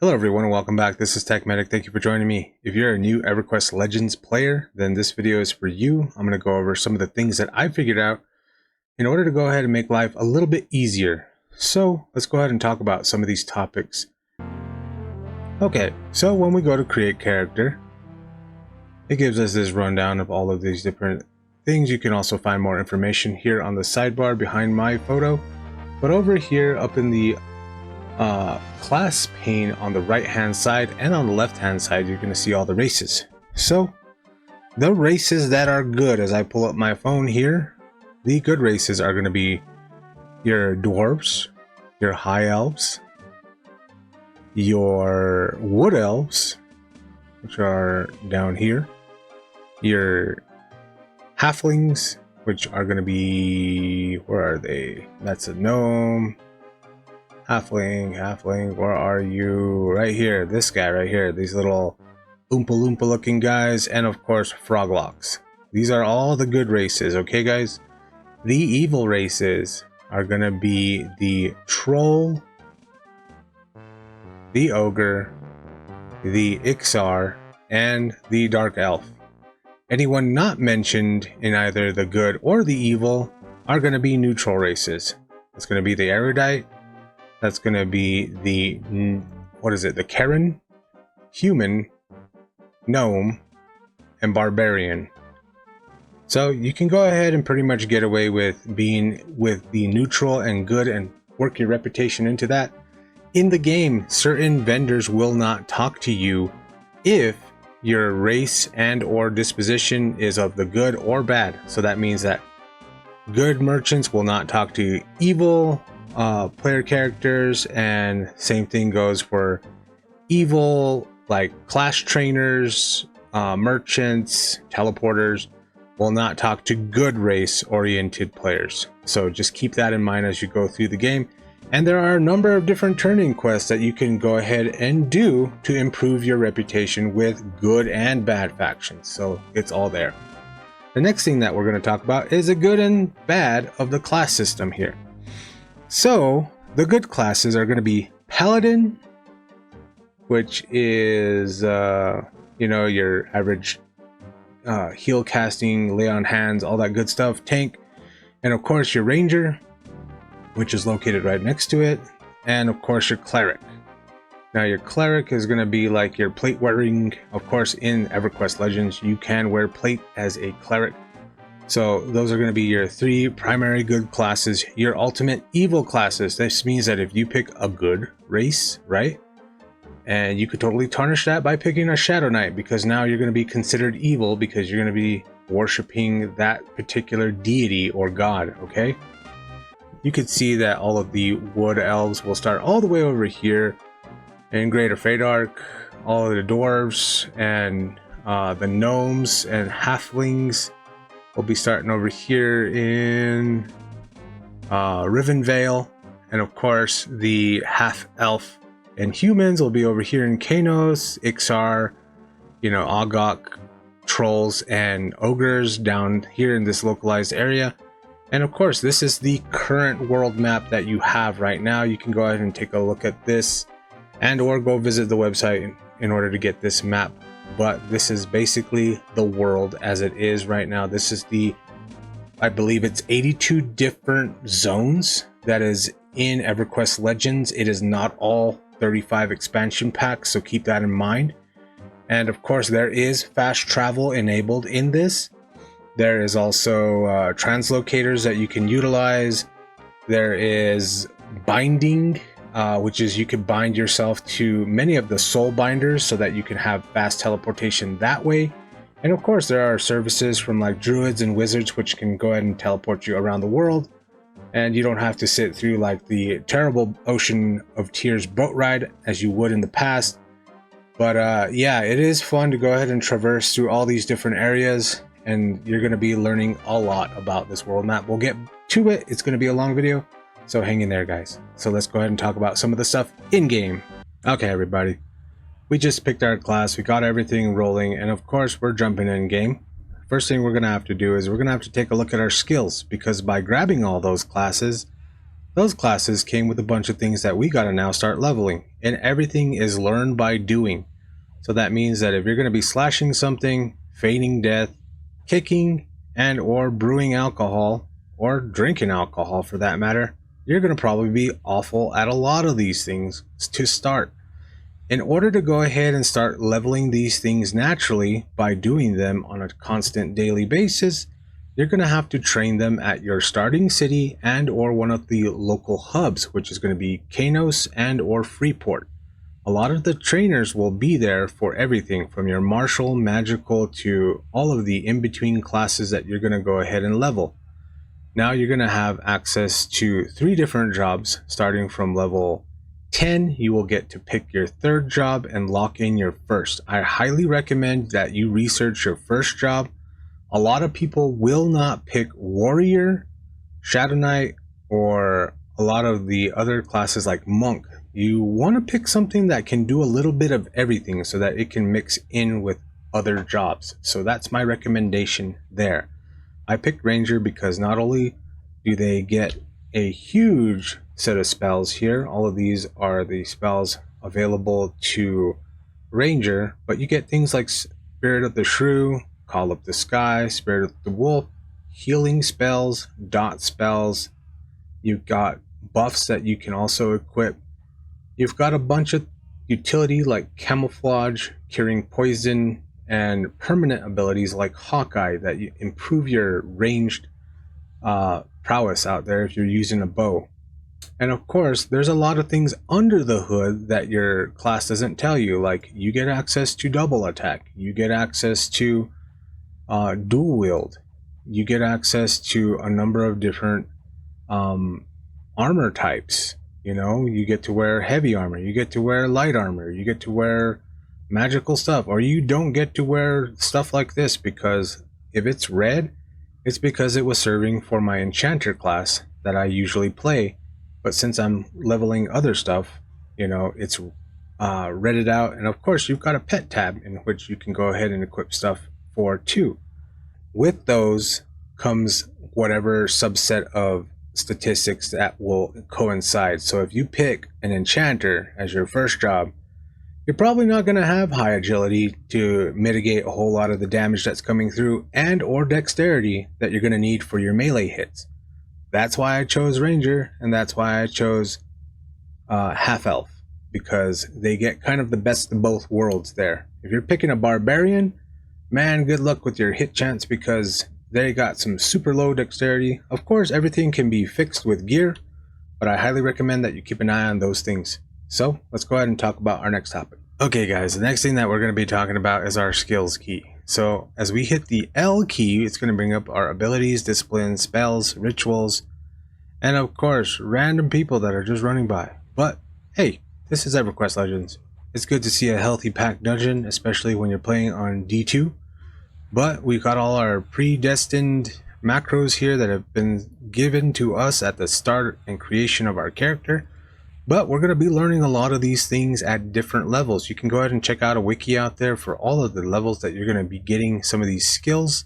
Hello everyone and welcome back. This is TechMedic. Thank you for joining me. If you're a new EverQuest Legends player, then this video is for you. I'm going to go over some of the things that I figured out in order to go ahead and make life a little bit easier. So let's go ahead and talk about some of these topics. Okay, so when we go to create character, it gives us this rundown of all of these different things. You can also find more information here on the sidebar behind my photo. But over here up in the class pane on the right hand side and on the left hand side, you're going to see all the races. So the races that are good, as I pull up my phone here, the good races are going to be your dwarves, your high elves, your wood elves, which are down here, your halflings, which are going to be, where are they? That's a gnome. Halfling, where are you? Right here, this guy right here, these little Oompa Loompa looking guys, and of course Froglocks. These are all the good races, okay guys? The evil races are gonna be the Troll, the Ogre, the Ixar, and the Dark Elf. Anyone not mentioned in either the good or the evil are gonna be neutral races. It's gonna be the Erudite, that's going to be the, the Karen, Human, Gnome, and Barbarian. So you can go ahead and pretty much get away with being with the neutral and good and work your reputation into that. In the game, certain vendors will not talk to you if your race and or disposition is of the good or bad. So that means that good merchants will not talk to evil player characters, and same thing goes for evil, like class trainers, merchants, teleporters will not talk to good race oriented players. So just keep that in mind as you go through the game. And there are a number of different turning quests that you can go ahead and do to improve your reputation with good and bad factions. So it's all there. The next thing that we're going to talk about is the good and bad of the class system here. So the good classes are going to be Paladin, which is your average heal casting, lay on hands, all that good stuff, tank, and of course your Ranger, which is located right next to it, and of course your Cleric. Now your Cleric is going to be like your plate wearing. Of course, in EverQuest Legends you can wear plate as a Cleric. So those are going to be your three primary good classes. Your ultimate evil classes. This means that if you pick a good race, right? And you could totally tarnish that by picking a Shadow Knight, because now you're going to be considered evil because you're going to be worshiping that particular deity or god, okay? You could see that all of the wood elves will start all the way over here in Greater Fadark. All of the dwarves and the gnomes and halflings will be starting over here in Rivenvale, and of course the half-elf and humans will be over here in Kanos, Ixar, Ogok, trolls and ogres down here in this localized area. And of course this is the current world map that you have right now. You can go ahead and take a look at this and or go visit the website in order to get this map. But this is basically the world as it is right now. This is I believe it's 82 different zones that is in EverQuest Legends. It is not all 35 expansion packs, so keep that in mind. And of course there is fast travel enabled in this. There is also translocators that you can utilize. There is binding, which is you can bind yourself to many of the soul binders so that you can have fast teleportation that way. And of course there are services from like druids and wizards which can go ahead and teleport you around the world, and you don't have to sit through like the terrible Ocean of Tears boat ride as you would in the past. But yeah, it is fun to go ahead and traverse through all these different areas, and you're going to be learning a lot about this world map. We'll get to it. It's going to be a long video, so hang in there guys. So let's go ahead and talk about some of the stuff in game. Okay everybody, we just picked our class, we got everything rolling, and of course we're jumping in game. First thing we're going to have to do is we're going to have to take a look at our skills, because by grabbing all those classes Those classes came with a bunch of things that we gotta now start leveling, and everything is learned by doing. So that means that if you're gonna be slashing something, feigning death, kicking, and or brewing alcohol, or drinking alcohol for that matter, you're gonna probably be awful at a lot of these things to start. In order to go ahead and start leveling these things naturally by doing them on a constant daily basis, you're going to have to train them at your starting city and or one of the local hubs, which is going to be Kanos and or Freeport. A lot of the trainers will be there for everything from your martial, magical to all of the in-between classes that you're going to go ahead and level. Now you're going to have access to 3 different jobs. Starting from level 10, you will get to pick your 3rd job and lock in your 1st. I highly recommend that you research your 1st job. A lot of people will not pick Warrior, Shadow Knight, or a lot of the other classes like Monk. You want to pick something that can do a little bit of everything so that it can mix in with other jobs. So that's my recommendation there. I picked Ranger because not only do they get a huge set of spells here, all of these are the spells available to Ranger, but you get things like Spirit of the Shrew, Call of the Sky, Spirit of the Wolf, healing spells, dot spells. You've got buffs that you can also equip. You've got a bunch of utility like Camouflage, Curing Poison, and permanent abilities like Hawkeye that you improve your ranged prowess out there if you're using a bow. And of course, there's a lot of things under the hood that your class doesn't tell you, like you get access to double attack, you get access to dual wield, you get access to a number of different armor types. You know, you get to wear heavy armor, you get to wear light armor, you get to wear magical stuff, or you don't get to wear stuff like this because if it's red, it's because it was serving for my Enchanter class that I usually play. But since I'm leveling other stuff, you know, it's redded out. And of course, you've got a pet tab in which you can go ahead and equip stuff for too. With those comes whatever subset of statistics that will coincide. So if you pick an Enchanter as your 1st job, you're probably not going to have high agility to mitigate a whole lot of the damage that's coming through and or dexterity that you're going to need for your melee hits. That's why I chose Ranger, and that's why I chose Half Elf, because they get kind of the best of both worlds there. If you're picking a Barbarian, man, good luck with your hit chance because they got some super low dexterity. Of course, everything can be fixed with gear, but I highly recommend that you keep an eye on those things. So let's go ahead and talk about our next topic. Okay guys, the next thing that we're going to be talking about is our skills key. So as we hit the L key, it's going to bring up our abilities, disciplines, spells, rituals, and of course, random people that are just running by. But hey, this is EverQuest Legends. It's good to see a healthy packed dungeon, especially when you're playing on D2. But we've got all our predestined macros here that have been given to us at the start and creation of our character. But we're going to be learning a lot of these things at different levels. You can go ahead and check out a wiki out there for all of the levels that you're going to be getting some of these skills.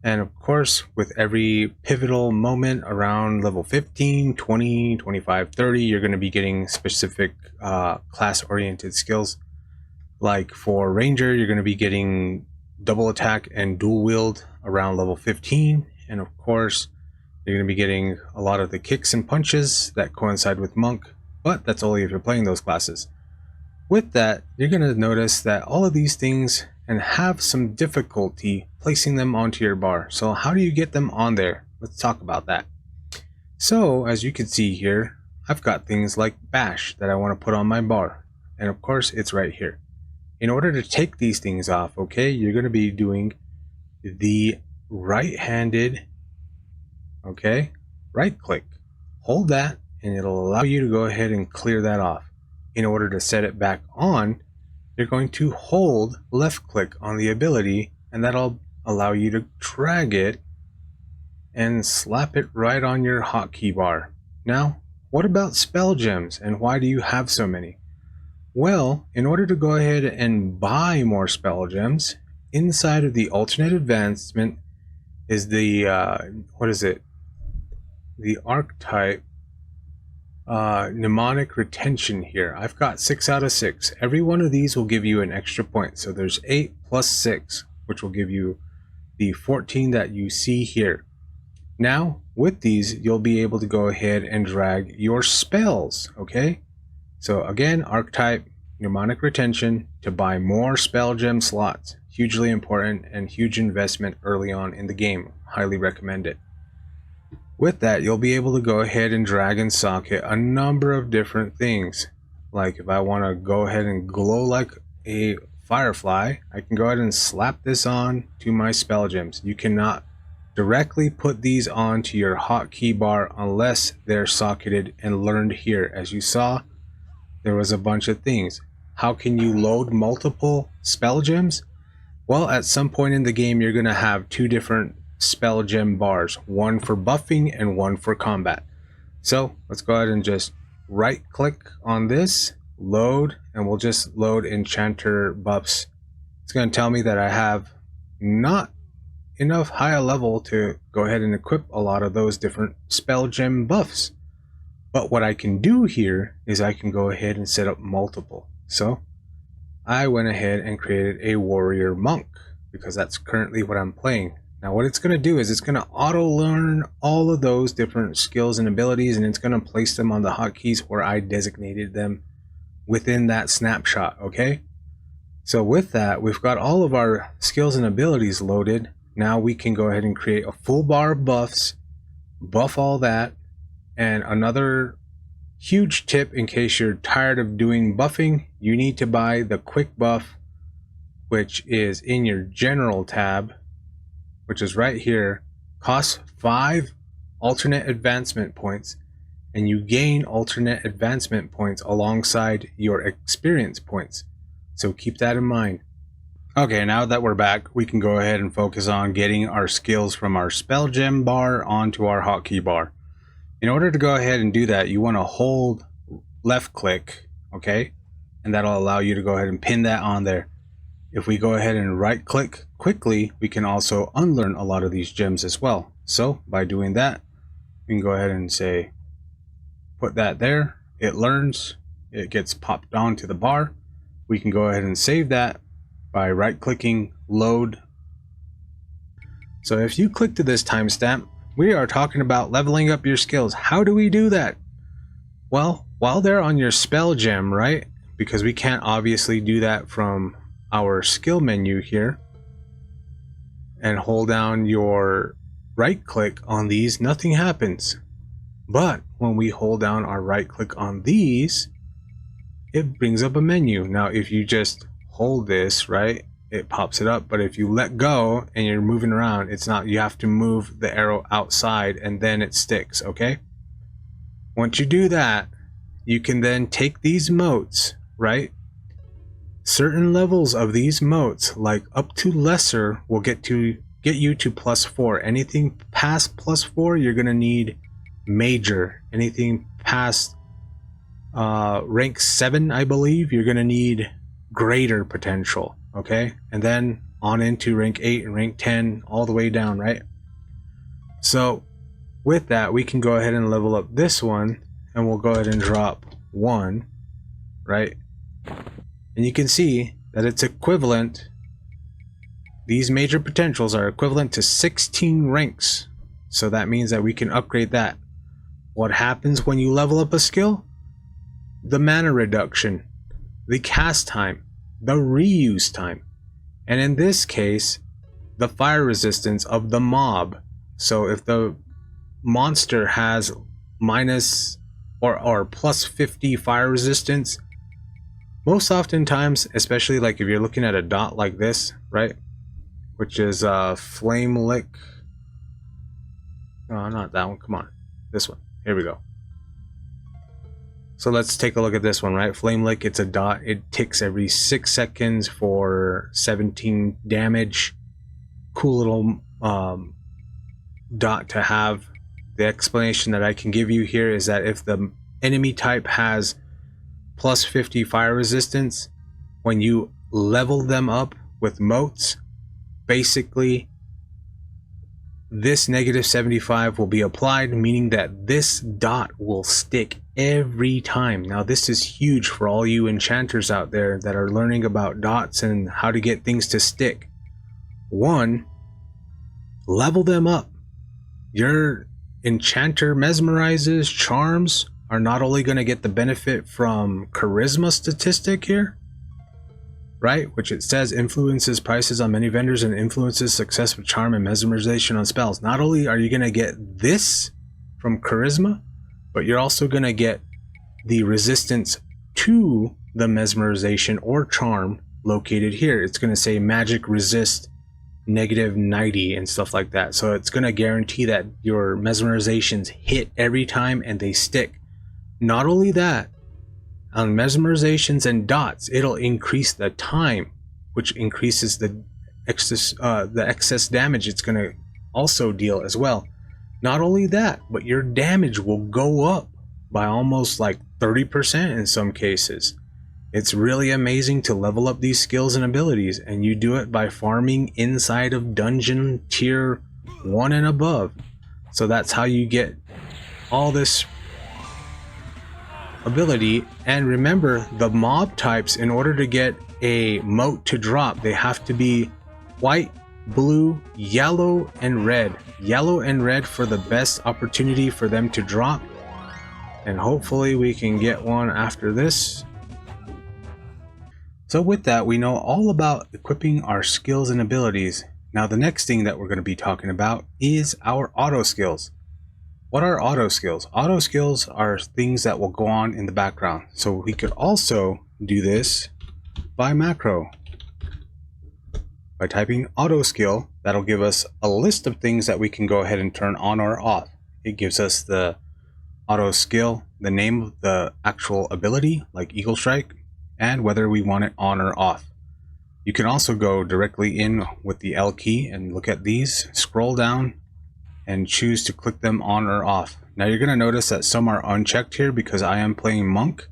And of course, with every pivotal moment around level 15, 20, 25, 30, you're going to be getting specific class-oriented skills. Like for Ranger, you're going to be getting double attack and dual wield around level 15. And of course, you're going to be getting a lot of the kicks and punches that coincide with Monk. But that's only if you're playing those classes. With that, you're going to notice that all of these things and have some difficulty placing them onto your bar. So how do you get them on there? Let's talk about that. So as you can see here, I've got things like Bash that I want to put on my bar. And of course, it's right here. In order to take these things off, okay, you're going to be doing the right-handed, okay, right click. Hold that and it'll allow you to go ahead and clear that off. In order to set it back on, you're going to hold left click on the ability and that'll allow you to drag it and slap it right on your hotkey bar. Now, what about spell gems and why do you have so many? Well, in order to go ahead and buy more spell gems, inside of the alternate advancement is the, what is it? The archetype Mnemonic retention here. I've got 6 out of 6. Every one of these will give you an extra point. So there's 8 plus 6, which will give you the 14 that you see here. Now, with these, you'll be able to go ahead and drag your spells, okay? So again, archetype, mnemonic retention to buy more spell gem slots. Hugely important and huge investment early on in the game. Highly recommend it. With that, you'll be able to go ahead and drag and socket a number of different things. Like if I want to go ahead and glow like a firefly, I can go ahead and slap this on to my spell gems. You cannot directly put these onto your hotkey bar unless they're socketed and learned here. As you saw, there was a bunch of things. How can you load multiple spell gems? Well, at some point in the game, you're going to have 2 different spell gem bars, one for buffing and one for combat. So let's go ahead and just right click on this, load, and we'll just load Enchanter buffs. It's going to tell me that I have not enough higher level to go ahead and equip a lot of those different spell gem buffs. But what I can do here is I can go ahead and set up multiple. So I went ahead and created a warrior monk because that's currently what I'm playing. Now what it's going to do is it's going to auto learn all of those different skills and abilities, and it's going to place them on the hotkeys where I designated them within that snapshot, okay? So with that, we've got all of our skills and abilities loaded. Now we can go ahead and create a full bar of buffs, buff all that, and another huge tip in case you're tired of doing buffing, you need to buy the quick buff, which is in your general tab, which is right here. Costs 5 alternate advancement points, and you gain alternate advancement points alongside your experience points. So keep that in mind. Okay, now that we're back, we can go ahead and focus on getting our skills from our spell gem bar onto our hotkey bar. In order to go ahead and do that, you want to hold left click, okay? And that'll allow you to go ahead and pin that on there. If we go ahead and right click quickly, we can also unlearn a lot of these gems as well. So by doing that, we can go ahead and say, put that there. It learns, it gets popped onto the bar. We can go ahead and save that by right clicking load. So if you click to this timestamp, we are talking about leveling up your skills. How do we do that? Well, while they're on your spell gem, right? Because we can't obviously do that from our skill menu here. And hold down your right click on these, nothing happens. But when we hold down our right click on these, it brings up a menu. Now, if you just hold this, right, it pops it up. But if you let go and you're moving around, it's not. You have to move the arrow outside and then it sticks, okay? Once you do that, you can then take these motes, right? Certain levels of these motes, like up to lesser, will get you to +4. Anything past +4, you're gonna need major. Anything past rank 7, I believe, you're gonna need greater potential, okay? And then on into rank 8 and rank 10, all the way down, right? So with that, we can go ahead and level up this one, and we'll go ahead and drop 1, right? And you can see that it's equivalent. These major potentials are equivalent to 16 ranks. So that means that we can upgrade that. What happens when you level up a skill? The mana reduction, the cast time, the reuse time, and in this case, the fire resistance of the mob. So if the monster has minus or plus 50 fire resistance, most oftentimes, especially like if you're looking at a dot like this, right, which is flame lick. No, not that one. Come on, this one. Here we go. So let's take a look at this one, right? Flame lick, it's a dot. It ticks every 6 seconds for 17 damage. Cool little dot to have. The explanation that I can give you here is that if the enemy type has plus 50 fire resistance, when you level them up with motes, basically this -75 will be applied, meaning that this dot will stick every time. Now this is huge for all you enchanters out there that are learning about dots and how to get things to stick. One, level them up. Your enchanter mesmerizes, charms are not only going to get the benefit from charisma statistic here, right, which it says influences prices on many vendors and influences success with charm and mesmerization on spells. Not only are you going to get this from charisma, but you're also going to get the resistance to the mesmerization or charm located here. It's going to say magic resist -90 and stuff like that. So it's going to guarantee that your mesmerizations hit every time and they stick. Not only that, on mesmerizations and dots, it'll increase the time, which increases the excess damage it's going to also deal as well. Not only that, but your damage will go up by almost like 30% in some cases. It's really amazing to level up these skills and abilities, and you do it by farming inside of dungeon tier 1 and above. So that's how you get all this ability. And remember, the mob types, in order to get a mote to drop, they have to be white, blue, yellow, and red. Yellow and red for the best opportunity for them to drop. And hopefully we can get one after this. So with that, we know all about equipping our skills and abilities. Now the next thing that we're going to be talking about is our auto skills. What are auto skills? Auto skills are things that will go on in the background. So we could also do this by macro. By typing auto skill, that'll give us a list of things that we can go ahead and turn on or off. It gives us the auto skill, the name of the actual ability, like Eagle Strike, and whether we want it on or off. You can also go directly in with the L key and look at these, scroll down, and choose to click them on or off. Now you're going to notice that some are unchecked here because I am playing Monk,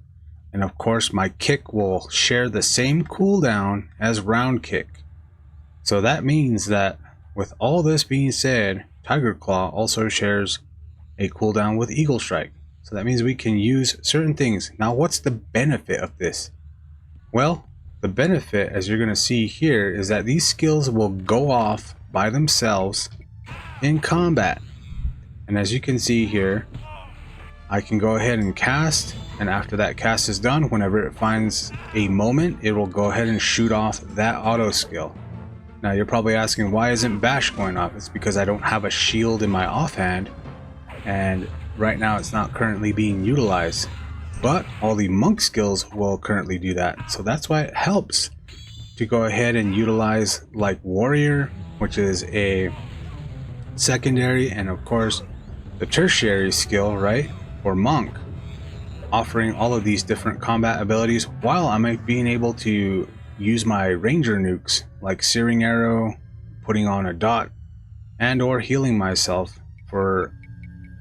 and of course my kick will share the same cooldown as round kick. So that means that with all this being said, Tiger Claw also shares a cooldown with Eagle Strike. So that means we can use certain things. Now what's the benefit of this? Well, the benefit, as you're going to see here, is that these skills will go off by themselves in combat. And as you can see here, I can go ahead and cast, and after that cast is done, whenever it finds a moment, it will go ahead and shoot off that auto skill. Now you're probably asking, why isn't Bash going off? It's because I don't have a shield in my offhand, and right now it's not currently being utilized. But all the monk skills will currently do that. So that's why it helps to go ahead and utilize like warrior, which is a secondary, and of course the tertiary skill, right, for monk, offering all of these different combat abilities while I'm being able to use my ranger nukes like searing arrow, putting on a dot, and or healing myself for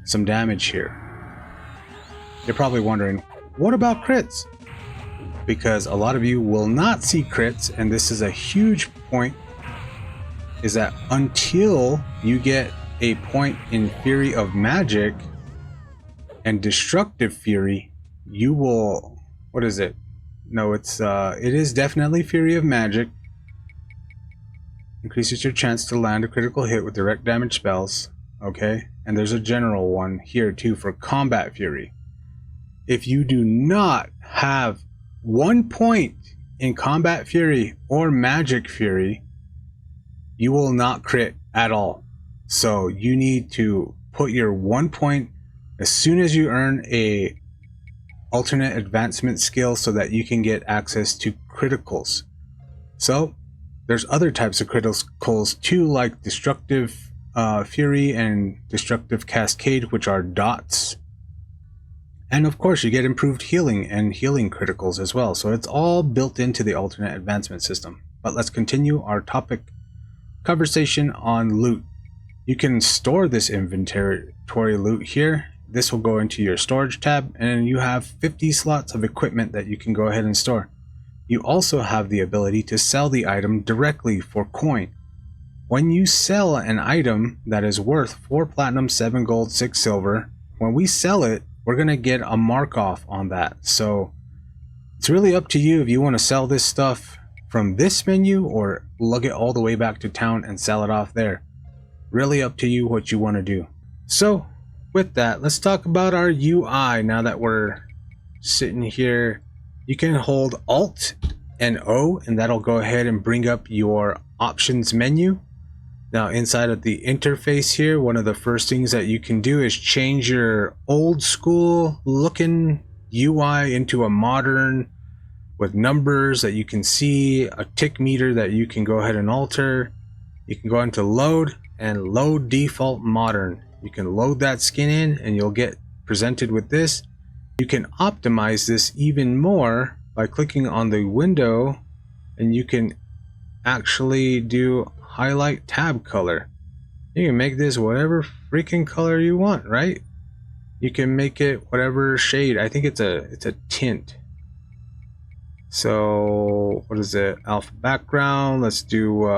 some damage here. You're probably wondering, what about crits? Because a lot of you will not see crits, and this is a huge point, is that until you get a point in Fury of Magic and Destructive Fury, you will, what is it? No, it is definitely Fury of Magic. Increases your chance to land a critical hit with direct damage spells. Okay, and there's a general one here too for Combat Fury. If you do not have 1 point in Combat Fury or Magic Fury, you will not crit at all. So you need to put your 1 point as soon as you earn a alternate advancement skill so that you can get access to criticals. So there's other types of criticals too, like Destructive Fury and Destructive Cascade, which are dots. And of course you get improved healing and healing criticals as well. So it's all built into the alternate advancement system. But let's continue our topic conversation on loot. You can store this inventory loot here. This will go into your storage tab, and you have 50 slots of equipment that you can go ahead and store. You also have the ability to sell the item directly for coin. When you sell an item that is worth 4 platinum, 7 gold, 6 silver, when we sell it, we're gonna get a mark off on that. So it's really up to you if you want to sell this stuff from this menu or lug it all the way back to town and sell it off there. Really up to you what you want to do. So with that, let's talk about our UI. Now that we're sitting here, you can hold Alt and O, and that'll go ahead and bring up your options menu. Now inside of the interface here, one of the first things that you can do is change your old school looking UI into a modern with numbers that you can see, a tick meter that you can go ahead and alter. You can go into load and load default modern. You can load that skin in and you'll get presented with this. You can optimize this even more by clicking on the window, and you can actually do highlight tab color. You can make this whatever freaking color you want, right? You can make it whatever shade. I think it's a tint. So what is it? Alpha background. Let's do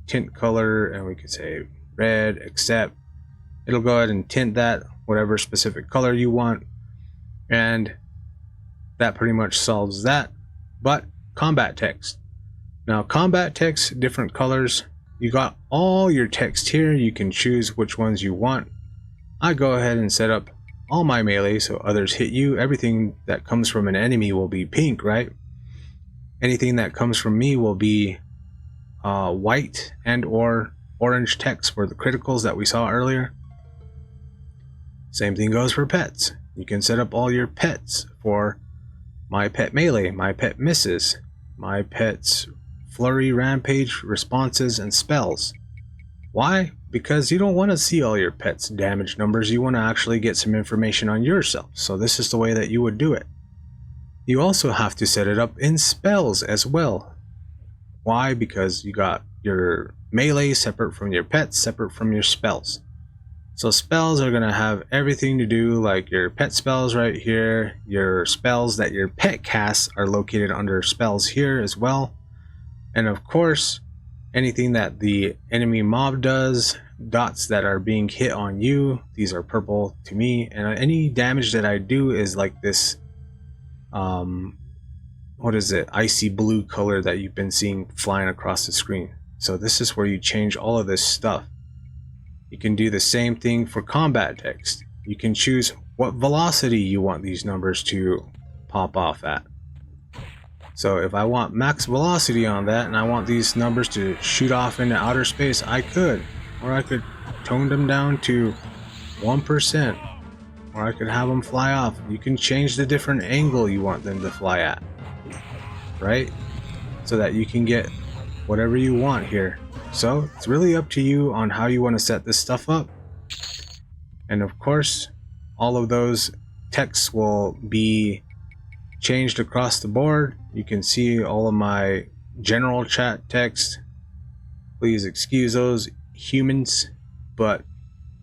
tint color, and we can say red, except it'll go ahead and tint that whatever specific color you want, and that pretty much solves that. But combat text. Now combat text, different colors. You got all your text here. You can choose which ones you want. I go ahead and set up all my melee so others hit you. Everything that comes from an enemy will be pink, right? Anything that comes from me will be white and or orange text for the criticals that we saw earlier. Same thing goes for pets. You can set up all your pets for my pet melee, my pet misses, my pet's flurry, rampage, responses, and spells. Why? Because you don't want to see all your pets' damage numbers. You want to actually get some information on yourself. So this is the way that you would do it. You also have to set it up in spells as well. Why? Because you got your melee separate from your pets, separate from your spells. So spells are going to have everything to do, like your pet spells right here. Your spells that your pet casts are located under spells here as well. And of course, anything that the enemy mob does, dots that are being hit on you, these are purple to me. And any damage that I do is like this, what is it, icy blue color that you've been seeing flying across the screen. So this is where you change all of this stuff. You can do the same thing for combat text. You can choose what velocity you want these numbers to pop off at. So if I want max velocity on that and I want these numbers to shoot off into outer space, I could. Or I could tone them down to 1%. Or I could have them fly off. You can change the different angle you want them to fly at. Right? So that you can get whatever you want here. So it's really up to you on how you want to set this stuff up. And of course, all of those texts will be changed across the board. You can see all of my general chat text. Please excuse those humans, but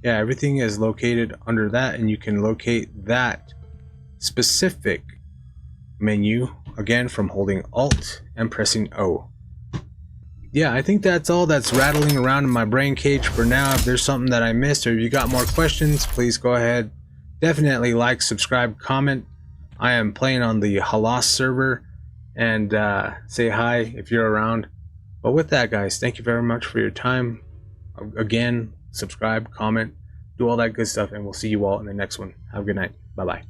yeah, everything is located under that, and you can locate that specific menu again from holding Alt and pressing O. Yeah, I think that's all that's rattling around in my brain cage for now. If there's something that I missed, or if you got more questions, please go ahead. Definitely like, subscribe, comment. I am playing on the Halas server, and say hi if you're around. But with that, guys, thank you very much for your time. Again, subscribe, comment, do all that good stuff, and we'll see you all in the next one. Have a good night. Bye-bye.